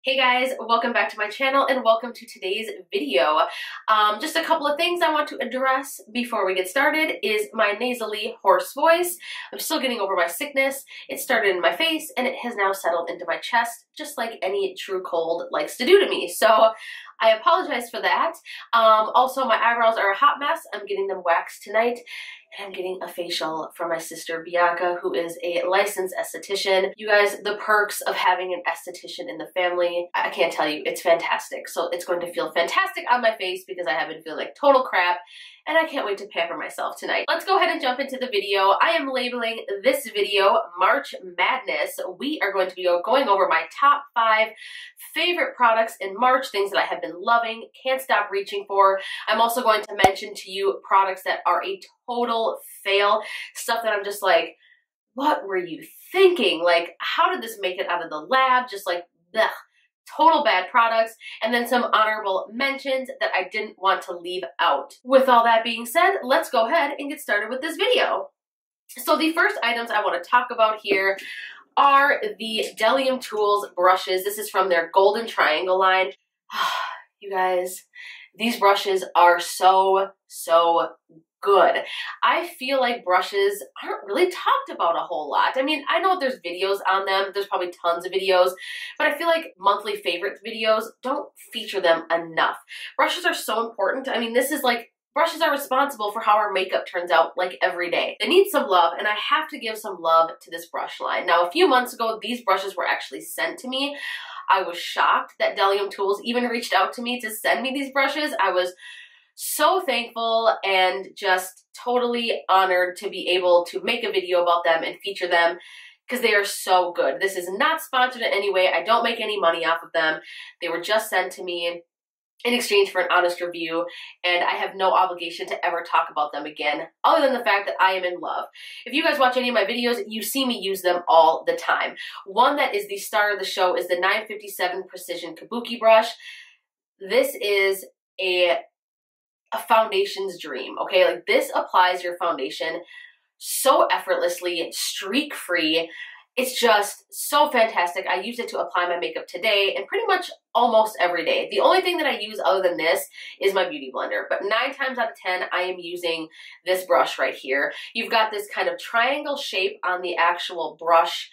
Hey guys, welcome back to my channel and welcome to today's video. Just a couple of things I want to address before we get started is my nasally hoarse voice. I'm still getting over my sickness. It started in my face and it has now settled into my chest, just like any true cold likes to do to me. So I apologize for that. Also, my eyebrows are a hot mess. I'm getting them waxed tonight. And I'm getting a facial from my sister Bianca, who is a licensed esthetician. You guys, the perks of having an esthetician in the family, I can't tell you, it's fantastic. So it's going to feel fantastic on my face because I have been feeling like total crap, and I can't wait to pamper myself tonight. Let's go ahead and jump into the video. I am labeling this video March Madness. We are going to be going over my top 5 favorite products in March, things that I have been loving, can't stop reaching for. I'm also going to mention to you products that are a total fail, stuff that I'm just like, what were you thinking? Like, how did this make it out of the lab? Just like, ugh. Total bad products, and then some honorable mentions that I didn't want to leave out. With all that being said, let's go ahead and get started with this video. So the first items I want to talk about here are the DeLeo Tools brushes. This is from their Golden Triangle line. You guys, these brushes are so good. I feel like brushes aren't really talked about a whole lot. I mean, I know there's videos on them. There's probably tons of videos, but I feel like monthly favorites videos don't feature them enough. Brushes are so important. I mean, this is like, brushes are responsible for how our makeup turns out like every day. They need some love, and I have to give some love to this brush line. Now, a few months ago, these brushes were actually sent to me. I was shocked that DeLeo Tools even reached out to me to send me these brushes. I was so thankful and just totally honored to be able to make a video about them and feature them because they are so good. This is not sponsored in any way. I don't make any money off of them. They were just sent to me in exchange for an honest review, and I have no obligation to ever talk about them again, other than the fact that I am in love. If you guys watch any of my videos, you see me use them all the time. One that is the star of the show is the 957 Precision Kabuki brush. This is a foundation's dream, okay? Like, this applies your foundation so effortlessly, streak-free. It's just so fantastic. I use it to apply my makeup today and pretty much almost every day. The only thing that I use other than this is my beauty blender, but 9 times out of 10, I am using this brush right here. You've got this kind of triangle shape on the actual brush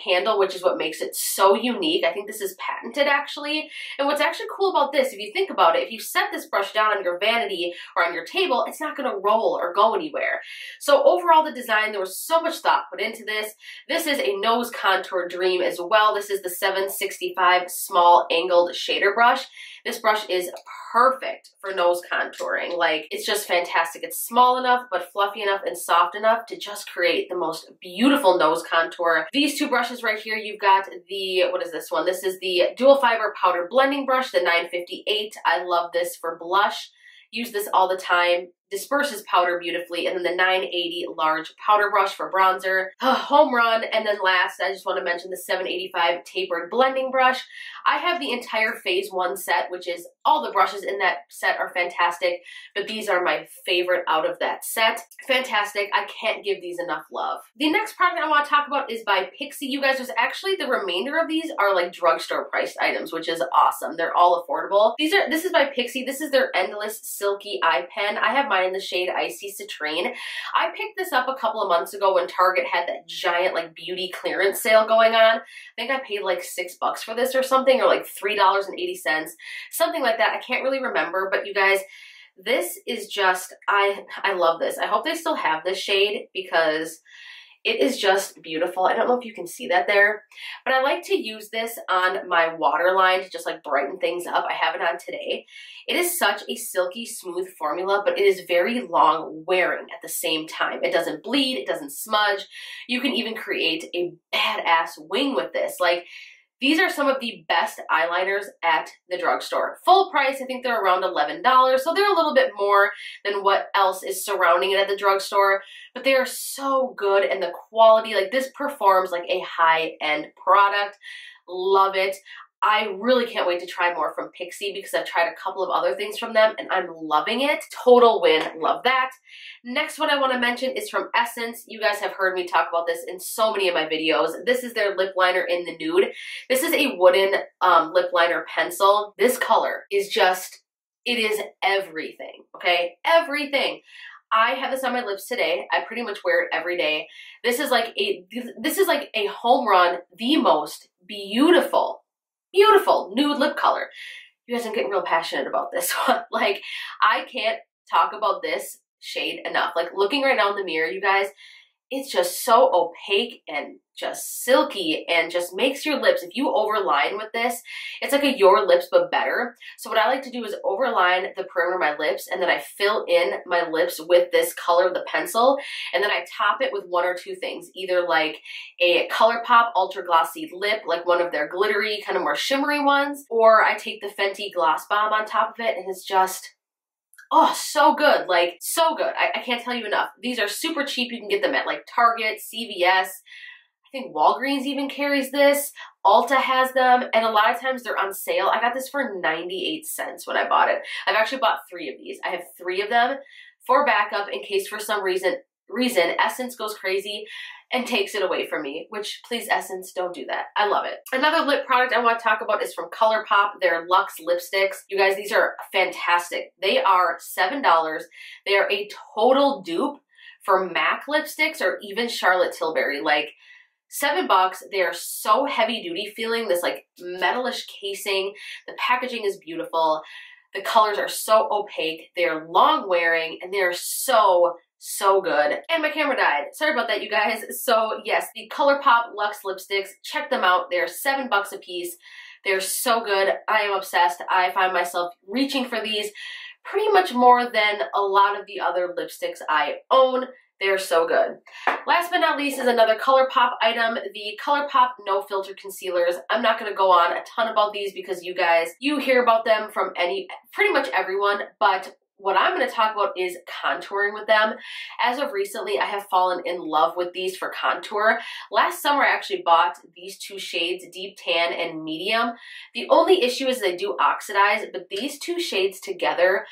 handle, which is what makes it so unique. I think this is patented, actually. And what's actually cool about this, if you think about it, if you set this brush down on your vanity or on your table, it's not going to roll or go anywhere. So overall, the design, there was so much thought put into this. This is a nose contour dream as well. This is the 765 small angled shader brush. This brush is perfect for nose contouring. Like, it's just fantastic. It's small enough, but fluffy enough and soft enough to just create the most beautiful nose contour. These 2 brushes right here, you've got the, what is this one? This is the dual fiber powder blending brush, the 958. I love this for blush. Use this all the time. Disperses powder beautifully. And then the 980 large powder brush for bronzer. Home run. And then last, I just want to mention the 785 tapered blending brush. I have the entire phase 1 set, which is all the brushes in that set are fantastic, but these are my favorite out of that set. Fantastic. I can't give these enough love. The next product I want to talk about is by Pixie. You guys, there's actually the remainder of these are like drugstore priced items, which is awesome. They're all affordable. This is by Pixie. This is their Endless Silky Eye Pen. I have mine in the shade Icy Citrine. I picked this up a couple of months ago when Target had that giant like beauty clearance sale going on. I think I paid like $6 for this or something, or like $3.80, something like that. I can't really remember, but you guys, this is just, I love this. I hope they still have this shade because it is just beautiful. I don't know if you can see that there, but I like to use this on my waterline to just like brighten things up. I have it on today. It is such a silky smooth formula, but it is very long wearing at the same time. It doesn't bleed, it doesn't smudge. You can even create a badass wing with this. Like, these are some of the best eyeliners at the drugstore. Full price, I think they're around $11, so they're a little bit more than what else is surrounding it at the drugstore, but they are so good, and the quality, like, this performs like a high-end product. Love it. I really can't wait to try more from Pixie because I've tried a couple of other things from them and I'm loving it. Total win, love that. Next one I want to mention is from Essence. You guys have heard me talk about this in so many of my videos. This is their lip liner in the nude. This is a wooden lip liner pencil. This color is just, it is everything, okay? Everything. I have this on my lips today. I pretty much wear it every day. This is like a home run, the most beautiful nude lip color. You guys are getting real passionate about this one. Like, I can't talk about this shade enough. Like, looking right now in the mirror, you guys, it's just so opaque and just silky and just makes your lips, if you overline with this, it's like a your lips but better. So what I like to do is overline the perimeter of my lips and then I fill in my lips with this color of the pencil and then I top it with one or two things, either like a Colourpop Ultra Glossy Lip, like one of their glittery, kind of more shimmery ones, or I take the Fenty Gloss Bomb on top of it and it's just, oh, so good. Like, so good. I can't tell you enough. These are super cheap. You can get them at like Target, CVS. I think Walgreens even carries this. Ulta has them, and a lot of times they're on sale. I got this for 98 cents when I bought it. I've actually bought 3 of these. I have 3 of them for backup in case for some reason Essence goes crazy and takes it away from me, which please Essence, don't do that. I love it. Another lip product I want to talk about is from Colourpop, their Luxe lipsticks. You guys, these are fantastic. They are $7. They are a total dupe for MAC lipsticks or even Charlotte Tilbury. Like, $7. They are so heavy duty feeling, this like metalish casing. The packaging is beautiful. The colors are so opaque. They're long wearing and they're so good. And my camera died. Sorry about that, you guys. So yes, the Colourpop Luxe lipsticks, check them out. They're $7 a piece. They're so good. I am obsessed. I find myself reaching for these pretty much more than a lot of the other lipsticks I own. They're so good. Last but not least is another Colourpop item, the Colourpop No Filter Concealers. I'm not going to go on a ton about these because you guys, you hear about them from pretty much everyone, but what I'm going to talk about is contouring with them. As of recently, I have fallen in love with these for contour. Last summer, I actually bought these 2 shades, Deep Tan and Medium. The only issue is they do oxidize, but these 2 shades together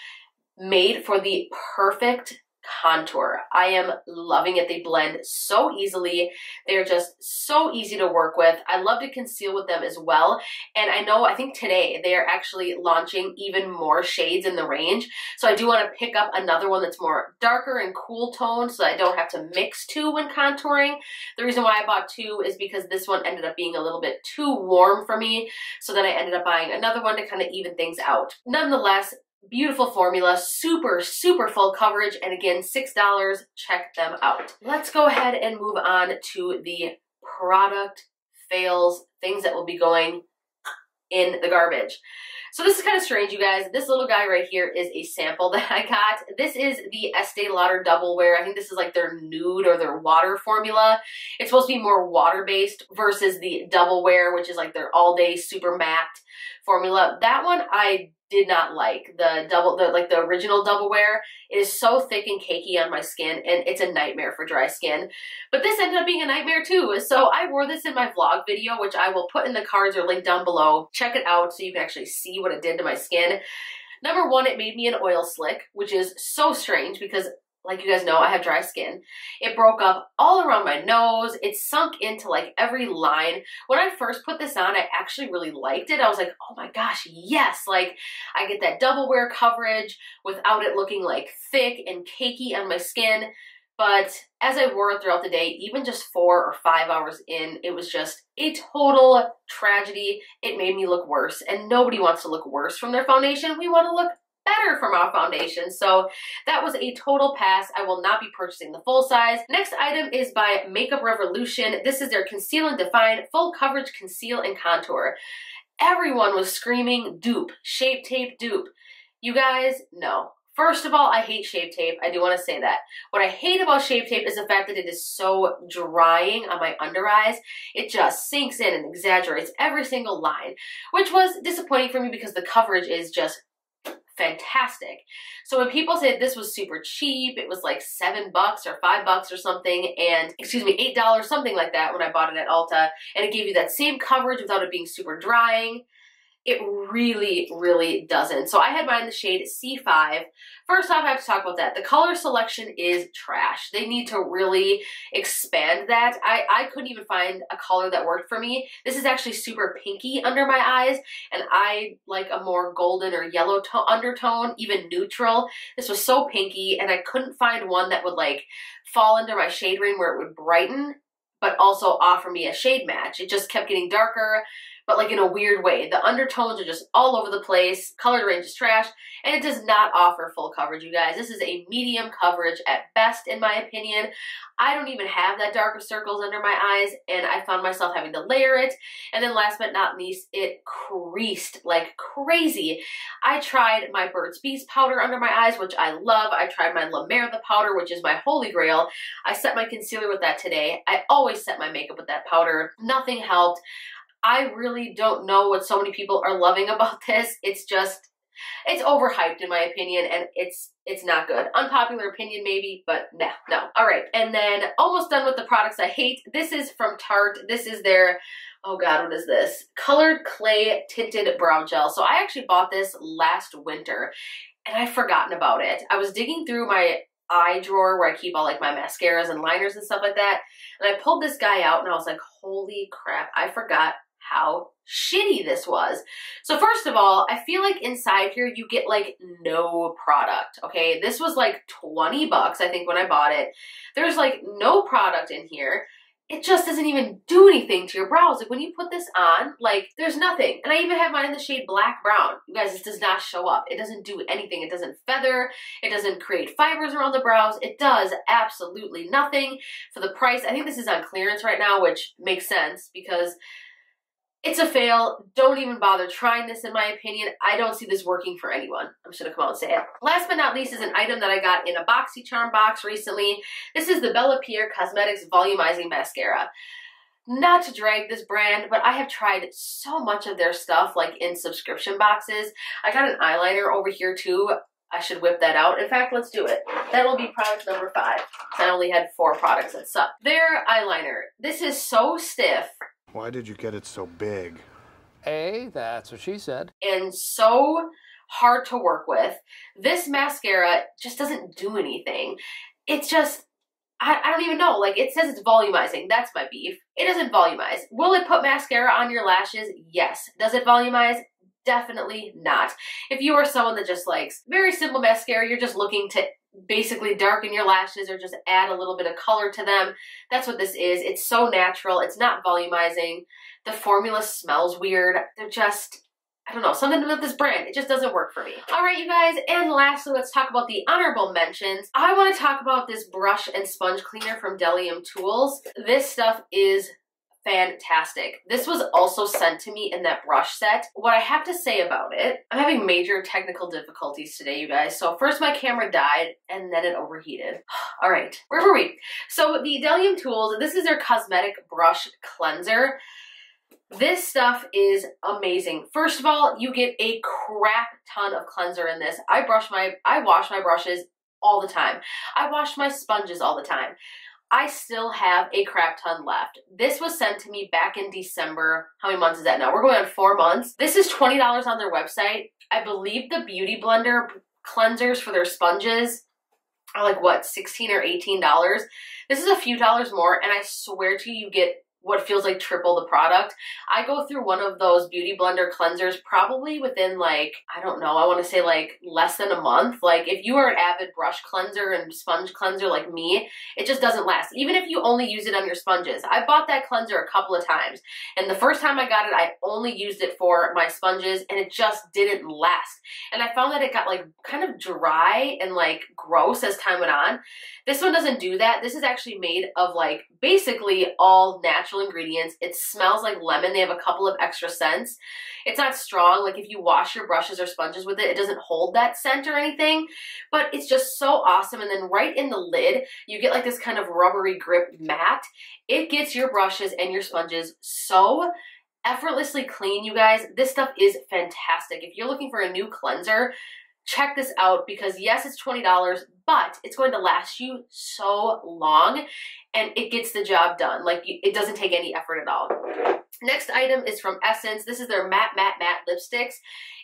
made for the perfect contour. I am loving it. They blend so easily. They're just so easy to work with. I love to conceal with them as well. And I think today they are actually launching even more shades in the range. So I do want to pick up another one that's more darker and cool toned so I don't have to mix 2 when contouring. The reason why I bought 2 is because this one ended up being a little bit too warm for me. So then I ended up buying another one to kind of even things out. Nonetheless, beautiful formula, super full coverage, and again, $6. Check them out. Let's go ahead and move on to the product fails, things that will be going in the garbage. So this is kind of strange, you guys. This little guy right here is a sample that I got. This is the Estee Lauder Double Wear. I think this is like their nude or their water formula. It's supposed to be more water-based versus the Double Wear, which is like their all-day super matte formula. That one I did not like. The original Double Wear. It is so thick and cakey on my skin, and it's a nightmare for dry skin. But this ended up being a nightmare too. So I wore this in my vlog video, which I will put in the cards or link down below. Check it out so you can actually see what it did to my skin. Number one, it made me an oil slick, which is so strange because, like you guys know, I have dry skin. It broke up all around my nose. It sunk into like every line. When I first put this on, I actually really liked it. I was like, oh my gosh, yes. Like, I get that Double Wear coverage without it looking like thick and cakey on my skin. But as I wore it throughout the day, even just 4 or 5 hours in, it was just a total tragedy. It made me look worse, and nobody wants to look worse from their foundation. We want to look better from our foundation. So that was a total pass. I will not be purchasing the full size. Next item is by Makeup Revolution. This is their Conceal and Define Full Coverage Conceal and Contour. Everyone was screaming dupe, Shape Tape dupe. You guys, no. First of all, I hate Shape Tape. I do want to say that. What I hate about Shape Tape is the fact that it is so drying on my under eyes. It just sinks in and exaggerates every single line, which was disappointing for me because the coverage is just fantastic. So when people say this was super cheap, it was like $7 or $5 or something, and excuse me, $8, something like that when I bought it at Ulta, and it gave you that same coverage without it being super drying. It really, really doesn't. So I had mine in the shade C5. First off, I have to talk about that. The color selection is trash. They need to really expand that. I couldn't even find a color that worked for me. This is actually super pinky under my eyes, and I like a more golden or yellow undertone, even neutral. This was so pinky, and I couldn't find one that would like fall under my shade range where it would brighten, but also offer me a shade match. It just kept getting darker, but like in a weird way. The undertones are just all over the place. Color range is trash, and it does not offer full coverage, you guys. This is a medium coverage at best, in my opinion. I don't even have that darker circles under my eyes, and I found myself having to layer it. And then last but not least, it creased like crazy. I tried my Burt's Bees powder under my eyes, which I love. I tried my La Mer the powder, which is my holy grail. I set my concealer with that today. I always set my makeup with that powder. Nothing helped. I really don't know what so many people are loving about this. It's just, it's overhyped in my opinion, and it's not good. Unpopular opinion maybe, but no. All right, and then almost done with the products I hate. This is from Tarte. This is their, oh God, what is this? Colored Clay Tinted Brow Gel. So I actually bought this last winter, and I'd forgotten about it. I was digging through my eye drawer where I keep all like my mascaras and liners and stuff like that, and I pulled this guy out, and I was like, holy crap, I forgot how shitty this was. So first of all, I feel like inside here you get like no product, okay? This was like 20 bucks, I think, when I bought it. There's like no product in here. It just doesn't even do anything to your brows. Like when you put this on, like there's nothing. And I even have mine in the shade black brown. You guys, this does not show up. It doesn't do anything. It doesn't feather. It doesn't create fibers around the brows. It does absolutely nothing for the price. I think this is on clearance right now, which makes sense because it's a fail. Don't even bother trying this, in my opinion. I don't see this working for anyone. I'm just gonna come out and say it. Last but not least is an item that I got in a Boxycharm box recently. This is the Bella Pierre Cosmetics Volumizing Mascara. Not to drag this brand, but I have tried so much of their stuff, like in subscription boxes. I got an eyeliner over here too. I should whip that out. In fact, let's do it. That'll be product number 5. I only had 4 products that suck. Their eyeliner. This is so stiff. Why did you get it so big? That's what she said. And so hard to work with. This mascara just doesn't do anything. It's just, I don't even know. Like, it says it's volumizing. That's my beef. It doesn't volumize. Will it put mascara on your lashes? Yes. Does it volumize? Definitely not. If you are someone that just likes very simple mascara, you're just looking to basically darken your lashes or just add a little bit of color to them, that's what this is. It's so natural. It's not volumizing. The formula smells weird. They're just, I don't know, something about this brand. It just doesn't work for me. All right, you guys, and lastly, let's talk about the honorable mentions. I want to talk about this brush and sponge cleaner from DeLeo Tools. This stuff is fantastic. This was also sent to me in that brush set. What I have to say about it, I'm having major technical difficulties today, you guys. So first my camera died and then it overheated. All right, where were we? So the DeLeo Tools, this is their cosmetic brush cleanser. This stuff is amazing. First of all, you get a crap ton of cleanser in this. I wash my brushes all the time. I wash my sponges all the time. I still have a crap ton left. This was sent to me back in December. How many months is that now? We're going on 4 months. This is $20 on their website. I believe the Beauty Blender cleansers for their sponges are like, what, $16 or $18? This is a few dollars more, and I swear to you, you get what feels like triple the product. I go through one of those Beauty Blender cleansers probably within like, I don't know, I want to say like less than a month. Like if you are an avid brush cleanser and sponge cleanser like me, it just doesn't last. Even if you only use it on your sponges. I bought that cleanser a couple of times, and the first time I got it, I only used it for my sponges, and it just didn't last. And I found that it got like kind of dry and like gross as time went on. This one doesn't do that. This is actually made of like basically all natural ingredients. It smells like lemon. They have a couple of extra scents. It's not strong. Like if you wash your brushes or sponges with it, it doesn't hold that scent or anything, but it's just so awesome. And then right in the lid, you get like this kind of rubbery grip mat. It gets your brushes and your sponges so effortlessly clean, you guys. This stuff is fantastic. If you're looking for a new cleanser, check this out, because yes, it's $20, but it's going to last you so long, and it gets the job done. Like, it doesn't take any effort at all. Next item is from Essence. This is their matte lipsticks.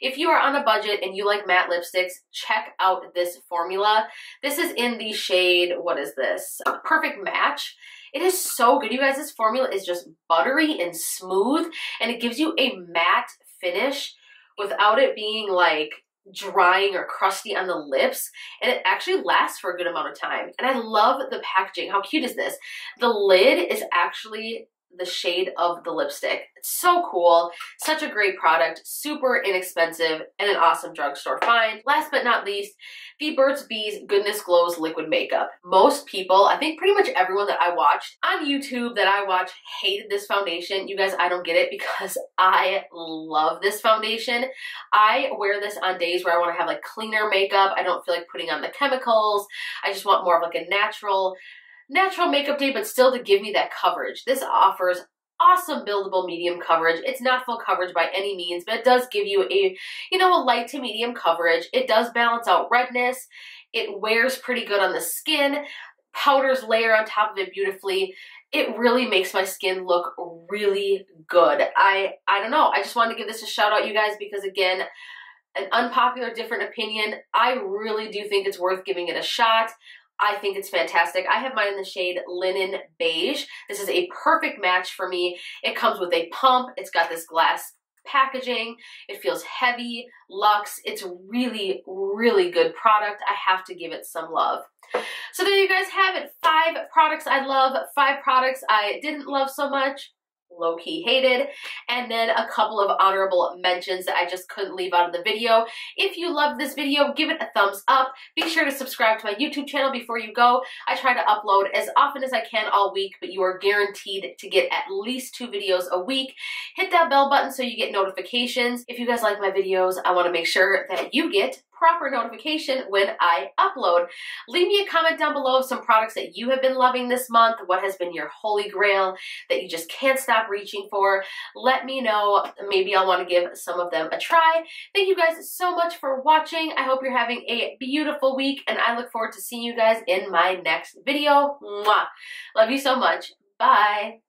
If you are on a budget and you like matte lipsticks, check out this formula. This is in the shade, what is this? Perfect Match. It is so good, you guys. This formula is just buttery and smooth, and it gives you a matte finish without it being like drying or crusty on the lips, and it actually lasts for a good amount of time. And I love the packaging. How cute is this? The lid is actually the shade of the lipstick. It's so cool. Such a great product, super inexpensive, and an awesome drugstore find. Last but not least, the Burt's Bees Goodness Glows Liquid Makeup. Most people, I think pretty much everyone that I watched on YouTube that I watch hated this foundation. You guys, I don't get it because I love this foundation. I wear this on days where I want to have like cleaner makeup. I don't feel like putting on the chemicals. I just want more of like a natural makeup day, but still to give me that coverage. This offers awesome buildable medium coverage. It's not full coverage by any means, but it does give you a, you know, a light to medium coverage. It does balance out redness. It wears pretty good on the skin. Powders layer on top of it beautifully. It really makes my skin look really good. I don't know. I just wanted to give this a shout out, you guys, because again, an unpopular different opinion. I really do think it's worth giving it a shot. I think it's fantastic. I have mine in the shade Linen Beige. This is a perfect match for me. It comes with a pump. It's got this glass packaging. It feels heavy, luxe. It's really, really good product. I have to give it some love. So there you guys have it. 5 products I love, 5 products I didn't love so much, low-key hated, and then a couple of honorable mentions that I just couldn't leave out of the video. If you loved this video, give it a thumbs up. Be sure to subscribe to my YouTube channel before you go. I try to upload as often as I can all week, but you are guaranteed to get at least 2 videos a week. Hit that bell button so you get notifications. If you guys like my videos, I want to make sure that you get proper notification when I upload. Leave me a comment down below of some products that you have been loving this month. What has been your holy grail that you just can't stop reaching for? Let me know. Maybe I'll want to give some of them a try. Thank you guys so much for watching. I hope you're having a beautiful week, and I look forward to seeing you guys in my next video. Mwah. Love you so much. Bye.